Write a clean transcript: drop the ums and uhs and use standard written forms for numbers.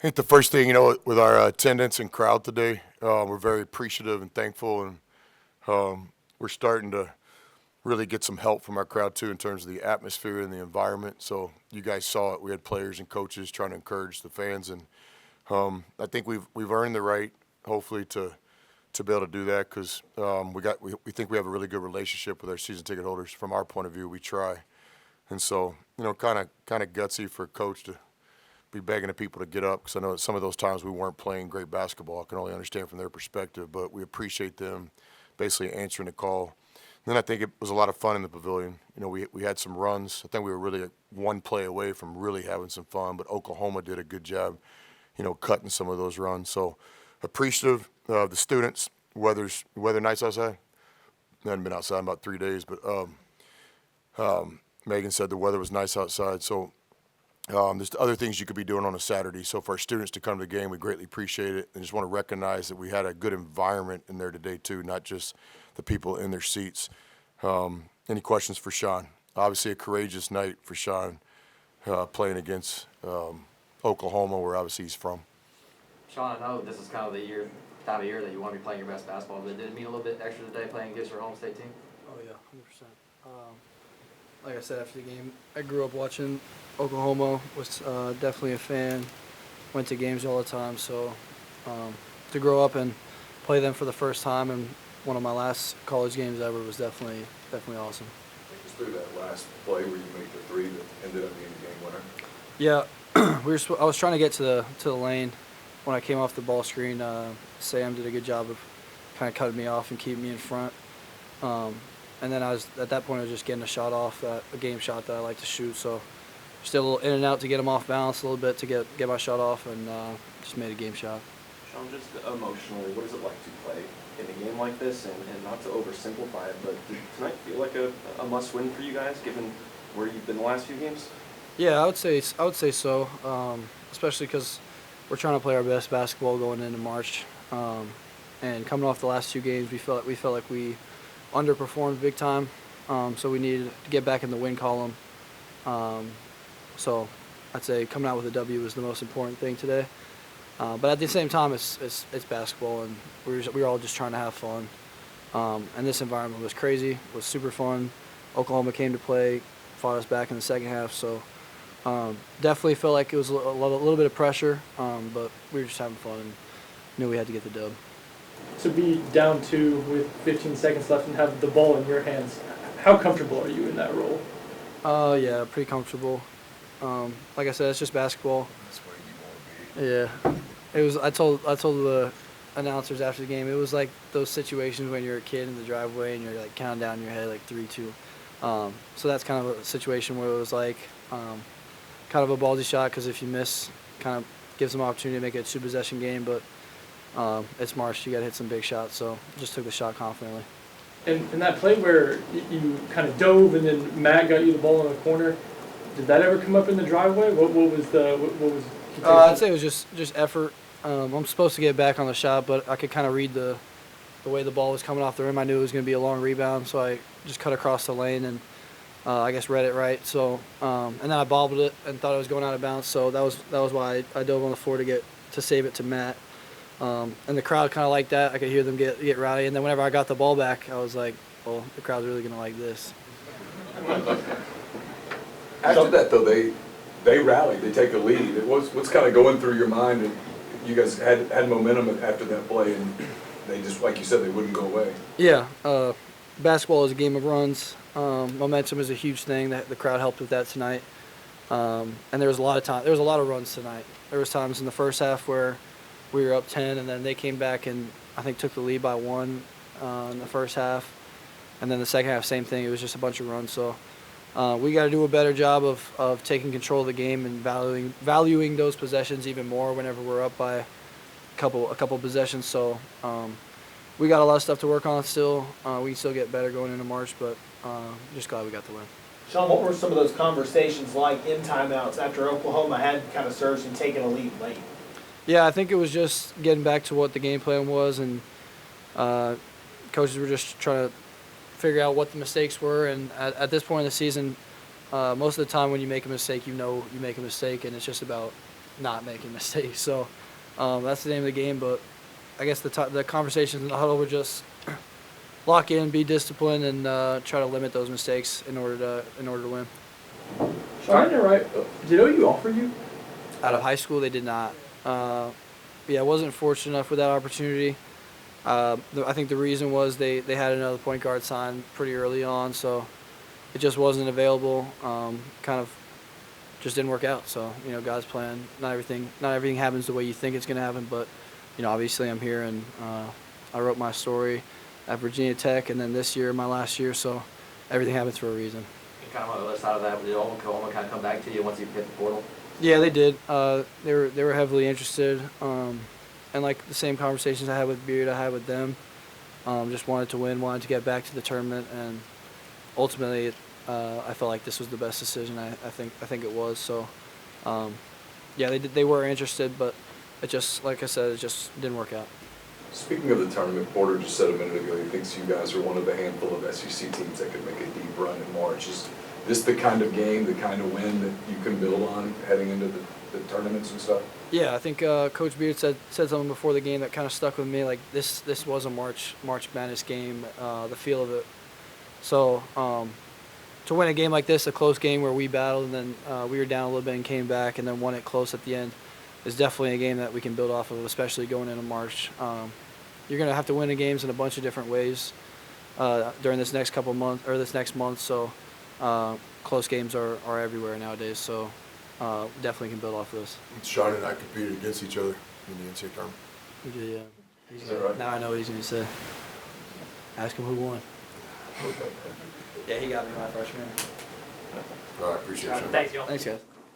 I think the first thing, with our attendance and crowd today, we're very appreciative and thankful, and we're starting to really get some help from our crowd too in terms of the atmosphere and the environment. So you guys saw it. We had players and coaches trying to encourage the fans, and I think we've earned the right, hopefully, to be able to do that because we think we have a really good relationship with our season ticket holders. From our point of view, we try, and so kind of gutsy for coach to be begging the people to get up because I know that some of those times we weren't playing great basketball. I can only understand from their perspective, but we appreciate them basically answering the call. And then I think it was a lot of fun in the pavilion. We had some runs. I think we were really one play away from really having some fun, but Oklahoma did a good job, cutting some of those runs. So appreciative of the students. Weather nice outside. I hadn't been outside in about 3 days, but Megan said the weather was nice outside. So there's other things you could be doing on a Saturday. So for our students to come to the game, we greatly appreciate it. And just want to recognize that we had a good environment in there today too, not just the people in their seats. Any questions for Sean? Obviously a courageous night for Sean playing against Oklahoma, where obviously he's from. Sean, I know this is kind of time of year that you want to be playing your best basketball, but did it mean a little bit extra today playing against your home state team? Oh yeah, 100%. Like I said after the game, I grew up watching Oklahoma. Was definitely a fan. Went to games all the time. So to grow up and play them for the first time in one of my last college games ever was definitely awesome. Just through that last play where you made the three that ended up being the game winner. Yeah, I was trying to get to the lane when I came off the ball screen. Sam did a good job of kind of cutting me off and keeping me in front. And then at that point I was just getting a shot off, a game shot that I like to shoot. So just did a little in and out to get him off balance a little bit to get my shot off, and just made a game shot. Sean, just emotionally, what is it like to play in a game like this? And not to oversimplify it, but did tonight feel like a must-win for you guys, given where you've been the last few games? Yeah, I would say so, especially because we're trying to play our best basketball going into March. And coming off the last two games, we felt like we underperformed big time, so we needed to get back in the win column. So I'd say coming out with a W was the most important thing today. But at the same time, it's basketball, and we were all just trying to have fun. And this environment was crazy, was super fun. Oklahoma came to play, fought us back in the second half, so definitely felt like it was a little bit of pressure, but we were just having fun and knew we had to get the dub. To be down 2 with 15 seconds left and have the ball in your hands, how comfortable are you in that role? Yeah, pretty comfortable. Like I said, it's just basketball. That's where you want to be. Yeah, it was. I told the announcers after the game, it was like those situations when you're a kid in the driveway and you're like counting down in your head like 3, 2. So that's kind of a situation where it was like kind of a ballsy shot, because if you miss, kind of gives them an opportunity to make it a 2-possession game, but it's March, you got to hit some big shots, so just took the shot confidently. And that play where you kind of dove and then Matt got you the ball in the corner, did that ever come up in the driveway? What was? I'd say it was just effort. I'm supposed to get back on the shot, but I could kind of read the way the ball was coming off the rim. I knew it was going to be a long rebound, so I just cut across the lane and I guess read it right. So and then I bobbled it and thought it was going out of bounds. So that was why I dove on the floor to save it to Matt. And the crowd kind of liked that. I could hear them get rowdy. And then whenever I got the ball back, I was like, well, the crowd's really going to like this. After that, though, they rallied. They take the lead. What's kind of going through your mind? And you guys had momentum after that play, and they just, like you said, they wouldn't go away. Yeah, basketball is a game of runs. Momentum is a huge thing. The crowd helped with that tonight. And there was a lot of runs tonight. There was times in the first half where we were up 10, and then they came back and I think took the lead by 1 in the first half. And then the second half, same thing. It was just a bunch of runs. So we got to do a better job of taking control of the game and valuing those possessions even more whenever we're up by a couple possessions. So we got a lot of stuff to work on still. We can still get better going into March, but just glad we got the win. Sean, what were some of those conversations like in timeouts after Oklahoma had kind of surged and taken a lead late? Yeah, I think it was just getting back to what the game plan was, and coaches were just trying to figure out what the mistakes were. And at this point in the season, most of the time when you make a mistake, you know you make a mistake, and it's just about not making mistakes. So that's the name of the game. But I guess the conversations in the huddle were just lock in, be disciplined, and try to limit those mistakes in order to win. Sean, you're right. Did OU offer you? Out of high school, they did not. I wasn't fortunate enough with that opportunity. I think the reason was they had another point guard signed pretty early on, so it just wasn't available. Kind of just didn't work out. So God's plan. Not everything happens the way you think it's going to happen, but obviously I'm here, and I wrote my story at Virginia Tech, and then this year, my last year, so everything happens for a reason. And kind of on the other side of that, did Oklahoma kind of come back to you once you hit the portal? Yeah, they did. They were heavily interested, and like the same conversations I had with Beard, I had with them. Just wanted to win, wanted to get back to the tournament, and ultimately, I felt like this was the best decision. I think it was. So, they were interested, but it just, like I said, it just didn't work out. Speaking of the tournament, Porter just said a minute ago he thinks you guys are one of the handful of SEC teams that could make a deep run in March. Is this the kind of game, the kind of win that you can build on heading into the tournaments and stuff? Yeah, I think Coach Beard said something before the game that kind of stuck with me. Like this was a March Madness game, the feel of it. So to win a game like this, a close game where we battled and then we were down a little bit and came back and then won it close at the end, is definitely a game that we can build off of, especially going into March. You're gonna have to win the games in a bunch of different ways during this next couple months or this next month. So close games are everywhere nowadays. So definitely can build off of this. Sean and I competed against each other in the NCAA tournament. We did, yeah. Is that right? Now I know what he's gonna say. Ask him who won. Yeah, he got me my freshman year. All right, appreciate it, Sean. Thanks, y'all. Thanks, guys.